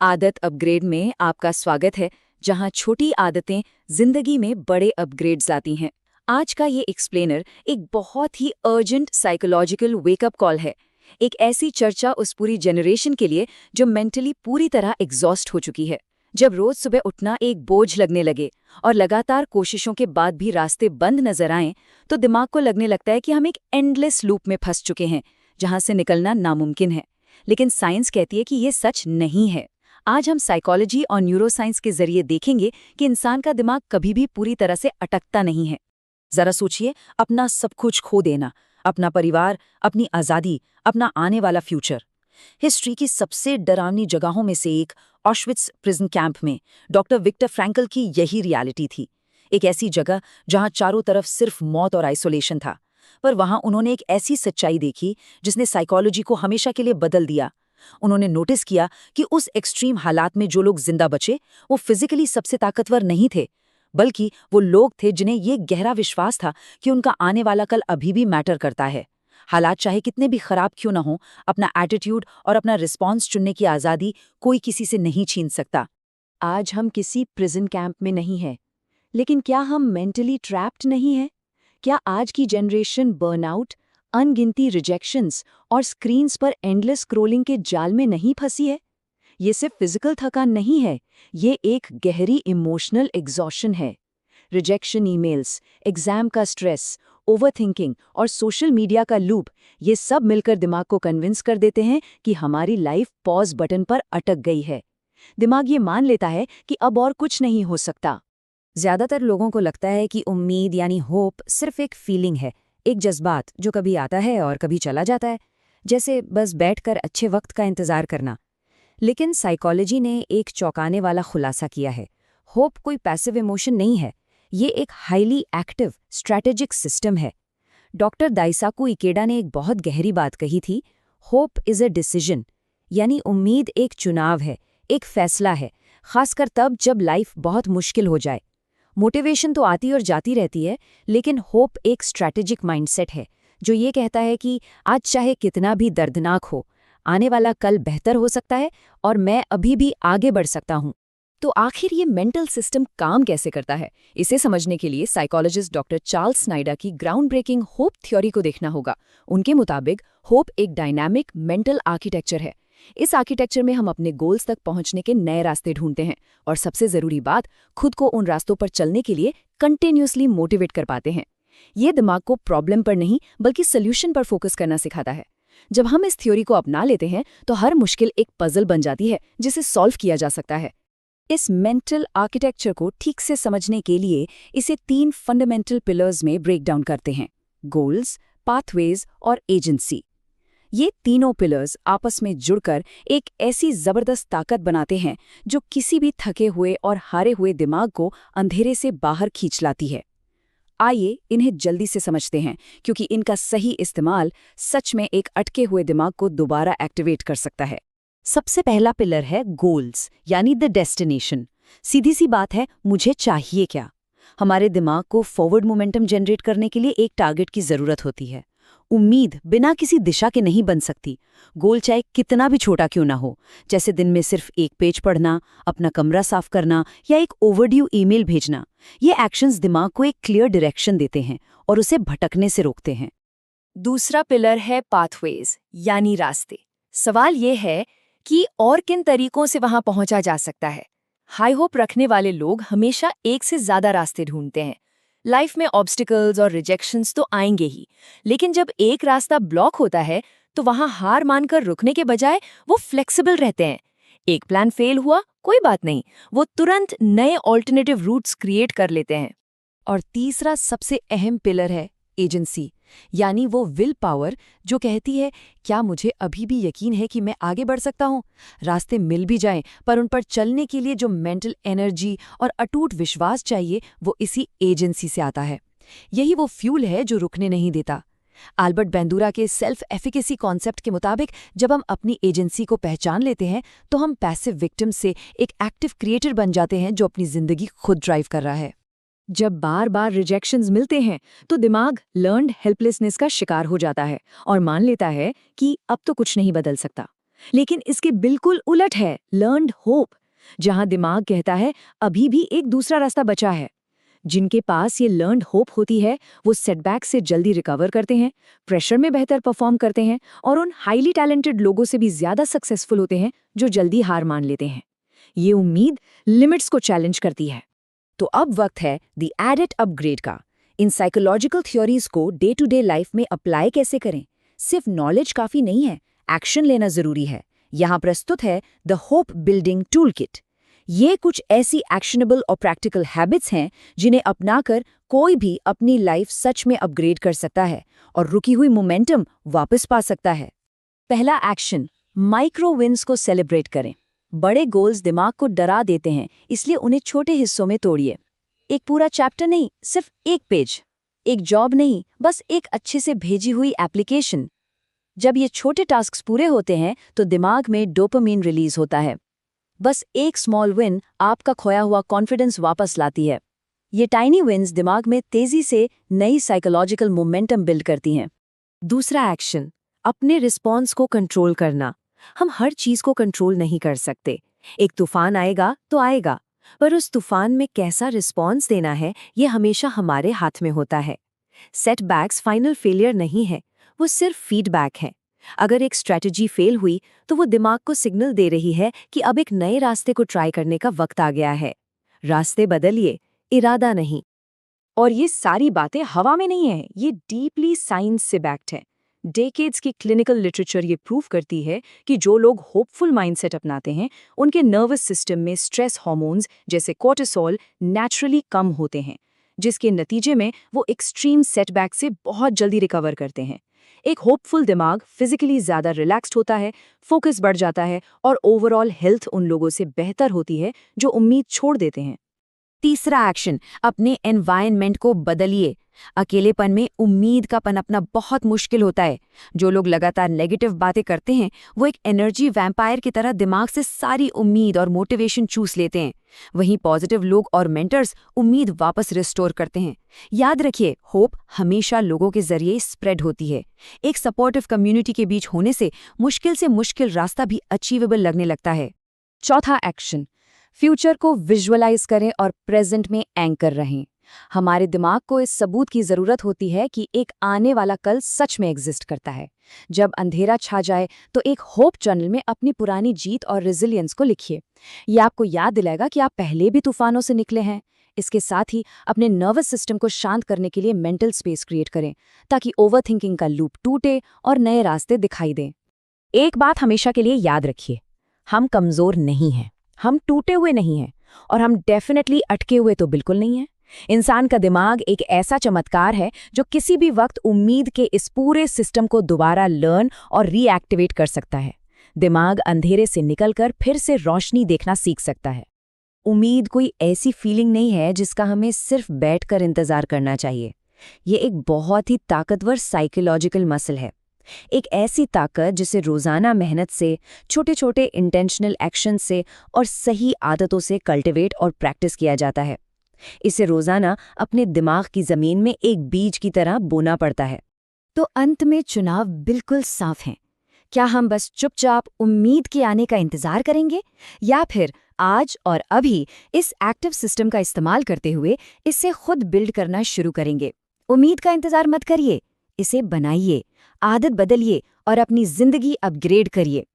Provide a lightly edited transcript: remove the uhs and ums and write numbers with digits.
आदत अपग्रेड में आपका स्वागत है, जहां छोटी आदतें जिंदगी में बड़े अपग्रेड्स लाती हैं। आज का ये एक्सप्लेनर एक बहुत ही अर्जेंट साइकोलॉजिकल वेकअप कॉल है। एक ऐसी चर्चा उस पूरी जनरेशन के लिए जो मेंटली पूरी तरह एग्जॉस्ट हो चुकी है। जब रोज सुबह उठना एक बोझ लगने लगे और लगातार कोशिशों के बाद भी रास्ते बंद नजर आएं, तो दिमाग को लगने लगता है कि हम एक एंडलेस लूप में फंस चुके हैं, जहां से निकलना नामुमकिन है। लेकिन साइंस कहती है कि ये सच नहीं है। आज हम साइकोलॉजी और न्यूरोसाइंस के जरिए देखेंगे कि इंसान का दिमाग कभी भी पूरी तरह से अटकता नहीं है। जरा सोचिए, अपना सब कुछ खो देना, अपना परिवार, अपनी आज़ादी, अपना आने वाला फ्यूचर। हिस्ट्री की सबसे डरावनी जगहों में से एक, ऑश्विट्स प्रिजन कैंप में डॉक्टर विक्टर फ्रैंकल की यही रियलिटी थी। एक ऐसी जगह जहां चारों तरफ सिर्फ मौत और आइसोलेशन था। पर वहां उन्होंने एक ऐसी सच्चाई देखी जिसने साइकोलॉजी को हमेशा के लिए बदल दिया। उन्होंने नोटिस किया कि उस एक्सट्रीम हालात में जो लोग जिंदा बचे, वो फिजिकली सबसे ताकतवर नहीं थे, बल्कि वो लोग थे जिन्हें ये गहरा विश्वास था कि उनका आने वाला कल अभी भी मैटर करता है। हालात चाहे कितने भी खराब क्यों ना हो, अपना एटीट्यूड और अपना रिस्पॉन्स चुनने की आज़ादी कोई किसी से नहीं छीन सकता। आज हम किसी प्रिजन कैंप में नहीं हैं, लेकिन क्या हम मेंटली ट्रैप्ड नहीं हैं? क्या आज की जनरेशन बर्नआउट, अनगिनती रिजेक्शंस और स्क्रीन्स पर एंडलेस स्क्रोलिंग के जाल में नहीं फंसी है? ये सिर्फ फिजिकल थकान नहीं है, ये एक गहरी इमोशनल एग्जॉशन है। रिजेक्शन ईमेल्स, एग्जाम का स्ट्रेस, ओवरथिंकिंग और सोशल मीडिया का लूप, ये सब मिलकर दिमाग को कन्विंस कर देते हैं कि हमारी लाइफ पॉज बटन पर अटक गई है। दिमाग ये मान लेता है कि अब और कुछ नहीं हो सकता। ज्यादातर लोगों को लगता है कि उम्मीद यानी होप सिर्फ एक फीलिंग है, एक जज्बात जो कभी आता है और कभी चला जाता है, जैसे बस बैठकर अच्छे वक्त का इंतजार करना। लेकिन साइकोलॉजी ने एक चौंकाने वाला खुलासा किया है। होप कोई पैसिव इमोशन नहीं है, ये एक हाईली एक्टिव स्ट्रैटेजिक सिस्टम है। डॉक्टर दाइसाकु इकेडा ने एक बहुत गहरी बात कही थी, होप इज अ डिसीजन, यानी उम्मीद एक चुनाव है, एक फैसला है, खासकर तब जब लाइफ बहुत मुश्किल हो जाए। मोटिवेशन तो आती और जाती रहती है, लेकिन होप एक स्ट्रैटेजिक माइंडसेट है जो ये कहता है कि आज चाहे कितना भी दर्दनाक हो, आने वाला कल बेहतर हो सकता है और मैं अभी भी आगे बढ़ सकता हूँ। तो आखिर ये मेंटल सिस्टम काम कैसे करता है? इसे समझने के लिए साइकोलॉजिस्ट डॉक्टर चार्ल्स स्नाइडर की ग्राउंड ब्रेकिंग होप थ्योरी को देखना होगा। उनके मुताबिक होप एक डायनामिक मेंटल आर्किटेक्चर है। इस आर्किटेक्चर में हम अपने गोल्स तक पहुंचने के नए रास्ते ढूंढते हैं और सबसे जरूरी बात, खुद को उन रास्तों पर चलने के लिए कंटिन्यूअसली मोटिवेट कर पाते हैं। ये दिमाग को प्रॉब्लम पर नहीं बल्कि सोल्यूशन पर फोकस करना सिखाता है। जब हम इस थ्योरी को अपना लेते हैं तो हर मुश्किल एक पजल बन जाती है जिसे सॉल्व किया जा सकता है। इस मेंटल आर्किटेक्चर को ठीक से समझने के लिए इसे 3 फंडामेंटल पिलर्स में ब्रेक डाउन करते हैं: गोल्स, पाथवेज और एजेंसी। ये तीनों पिलर्स आपस में जुड़कर एक ऐसी जबरदस्त ताकत बनाते हैं जो किसी भी थके हुए और हारे हुए दिमाग को अंधेरे से बाहर खींच लाती है। आइए इन्हें जल्दी से समझते हैं, क्योंकि इनका सही इस्तेमाल सच में एक अटके हुए दिमाग को दोबारा एक्टिवेट कर सकता है। सबसे पहला पिलर है गोल्स, यानी द डेस्टिनेशन। सीधी सी बात है, मुझे चाहिए क्या? हमारे दिमाग को फॉरवर्ड मोमेंटम जनरेट करने के लिए एक टारगेट की जरूरत होती है। उम्मीद बिना किसी दिशा के नहीं बन सकती। गोल चाहे कितना भी छोटा क्यों ना हो, जैसे दिन में सिर्फ एक पेज पढ़ना, अपना कमरा साफ करना या एक ओवरड्यू ईमेल भेजना, ये एक्शंस दिमाग को एक क्लियर डायरेक्शन देते हैं और उसे भटकने से रोकते हैं। दूसरा पिलर है पाथवेज, यानी रास्ते। सवाल ये है कि और किन तरीकों से वहां पहुंचा जा सकता है। हाई होप रखने वाले लोग हमेशा एक से ज्यादा रास्ते ढूंढते हैं। लाइफ में ऑब्स्टिकल्स और रिजेक्शंस तो आएंगे ही, लेकिन जब एक रास्ता ब्लॉक होता है तो वहां हार मानकर रुकने के बजाय वो फ्लेक्सिबल रहते हैं। एक प्लान फेल हुआ, कोई बात नहीं, वो तुरंत नए ऑल्टरनेटिव रूट्स क्रिएट कर लेते हैं। और तीसरा सबसे अहम पिलर है एजेंसी, यानी वो विल पावर जो कहती है, क्या मुझे अभी भी यकीन है कि मैं आगे बढ़ सकता हूँ? रास्ते मिल भी जाएं, पर उन पर चलने के लिए जो मेंटल एनर्जी और अटूट विश्वास चाहिए, वो इसी एजेंसी से आता है। यही वो फ्यूल है जो रुकने नहीं देता। अल्बर्ट बेंदूरा के सेल्फ एफिकेसी कॉन्सेप्ट के मुताबिक जब हम अपनी एजेंसी को पहचान लेते हैं तो हम पैसिव विक्टिम से एक एक्टिव क्रिएटर बन जाते हैं जो अपनी जिंदगी खुद ड्राइव कर रहा है। जब बार बार रिजेक्शंस मिलते हैं तो दिमाग लर्न्ड हेल्पलेसनेस का शिकार हो जाता है और मान लेता है कि अब तो कुछ नहीं बदल सकता। लेकिन इसके बिल्कुल उलट है लर्न्ड होप, जहां दिमाग कहता है अभी भी एक दूसरा रास्ता बचा है। जिनके पास ये लर्न्ड होप होती है वो सेटबैक से जल्दी रिकवर करते हैं, प्रेशर में बेहतर परफॉर्म करते हैं और उन हाईली टैलेंटेड लोगों से भी ज्यादा सक्सेसफुल होते हैं जो जल्दी हार मान लेते हैं। ये उम्मीद लिमिट्स को चैलेंज करती है। तो अब वक्त है द एडिट अपग्रेड का। इन साइकोलॉजिकल थ्योरीज को डे टू डे लाइफ में अप्लाई कैसे करें? सिर्फ नॉलेज काफी नहीं है, एक्शन लेना जरूरी है। यहाँ प्रस्तुत है the hope building tool kit. ये कुछ ऐसी एक्शनेबल और प्रैक्टिकल हैबिट्स हैं जिन्हें अपनाकर कोई भी अपनी लाइफ सच में अपग्रेड कर सकता है और रुकी हुई मोमेंटम वापस पा सकता है। पहला एक्शन, माइक्रो विन्स को सेलिब्रेट करें। बड़े गोल्स दिमाग को डरा देते हैं, इसलिए उन्हें छोटे हिस्सों में तोड़िए। एक पूरा चैप्टर नहीं, सिर्फ एक पेज। एक जॉब नहीं, बस एक अच्छे से भेजी हुई एप्लीकेशन। जब ये छोटे टास्क्स पूरे होते हैं तो दिमाग में डोपामिन रिलीज होता है। बस एक स्मॉल विन आपका खोया हुआ कॉन्फिडेंस वापस लाती है। ये टाइनी विन्स दिमाग में तेजी से नई साइकोलॉजिकल मोमेंटम बिल्ड करती हैं। दूसरा एक्शन, अपने रिस्पॉन्स को कंट्रोल करना। हम हर चीज को कंट्रोल नहीं कर सकते। एक तूफान आएगा तो आएगा, पर उस तूफान में कैसा रिस्पॉन्स देना है ये हमेशा हमारे हाथ में होता है। सेटबैक्स फाइनल फेलियर नहीं है, वो सिर्फ फीडबैक है। अगर एक स्ट्रैटेजी फेल हुई तो वो दिमाग को सिग्नल दे रही है कि अब एक नए रास्ते को ट्राई करने का वक्त आ गया है। रास्ते बदलिए, इरादा नहीं। और ये सारी बातें हवा में नहीं है, ये डीपली साइंस से बैक्ड है। डेकेड्स की क्लिनिकल लिटरेचर ये प्रूव करती है कि जो लोग होपफुल माइंडसेट अपनाते हैं उनके नर्वस सिस्टम में स्ट्रेस हार्मोन्स जैसे कोर्टिसोल नेचुरली कम होते हैं, जिसके नतीजे में वो एक्सट्रीम सेटबैक से बहुत जल्दी रिकवर करते हैं। एक होपफुल दिमाग फिजिकली ज्यादा रिलैक्स्ड होता है, फोकस बढ़ जाता है और ओवरऑल हेल्थ उन लोगों से बेहतर होती है जो उम्मीद छोड़ देते हैं। तीसरा एक्शन, अपने एनवायरनमेंट को बदलिए। अकेलेपन में उम्मीद का पनपना बहुत मुश्किल होता है। जो लोग लगातार नेगेटिव बातें करते हैं वो एक एनर्जी वैम्पायर की तरह दिमाग से सारी उम्मीद और मोटिवेशन चूस लेते हैं। वहीं पॉजिटिव लोग और मेंटर्स उम्मीद वापस रिस्टोर करते हैं। याद रखिए, होप हमेशा लोगों के जरिए स्प्रेड होती है। एक सपोर्टिव कम्युनिटी के बीच होने से मुश्किल रास्ता भी अचीवेबल लगने लगता है। चौथा एक्शन, फ्यूचर को विजुअलाइज करें और प्रेजेंट में एंकर रहें। हमारे दिमाग को इस सबूत की जरूरत होती है कि एक आने वाला कल सच में एग्जिस्ट करता है। जब अंधेरा छा जाए तो एक होप जर्नल में अपनी पुरानी जीत और रेजिलियंस को लिखिए। यह आपको याद दिलाएगा कि आप पहले भी तूफानों से निकले हैं। इसके साथ ही अपने नर्वस सिस्टम को शांत करने के लिए मेंटल स्पेस क्रिएट करें ताकि ओवरथिंकिंग का लूप टूटे और नए रास्ते दिखाई दें। एक बात हमेशा के लिए याद रखिए, हम कमजोर नहीं हैं, हम टूटे हुए नहीं हैं और हम डेफिनेटली अटके हुए तो बिल्कुल नहीं हैं। इंसान का दिमाग एक ऐसा चमत्कार है जो किसी भी वक्त उम्मीद के इस पूरे सिस्टम को दोबारा लर्न और रीएक्टिवेट कर सकता है। दिमाग अंधेरे से निकलकर फिर से रोशनी देखना सीख सकता है। उम्मीद कोई ऐसी फीलिंग नहीं है जिसका हमें सिर्फ बैठकर इंतजार करना चाहिए। ये एक बहुत ही ताकतवर साइकोलॉजिकल मसल है। एक ऐसी ताकत जिसे रोजाना मेहनत से, छोटे छोटे इंटेंशनल एक्शन से और सही आदतों से कल्टिवेट और प्रैक्टिस किया जाता है। इसे रोजाना अपने दिमाग की जमीन में एक बीज की तरह बोना पड़ता है। तो अंत में चुनाव बिल्कुल साफ है। क्या हम बस चुपचाप उम्मीद के आने का इंतजार करेंगे या फिर आज और अभी इस एक्टिव सिस्टम का इस्तेमाल करते हुए इसे खुद बिल्ड करना शुरू करेंगे? उम्मीद का इंतजार मत करिए, इसे बनाइए, आदत बदलिए और अपनी जिंदगी अपग्रेड करिए।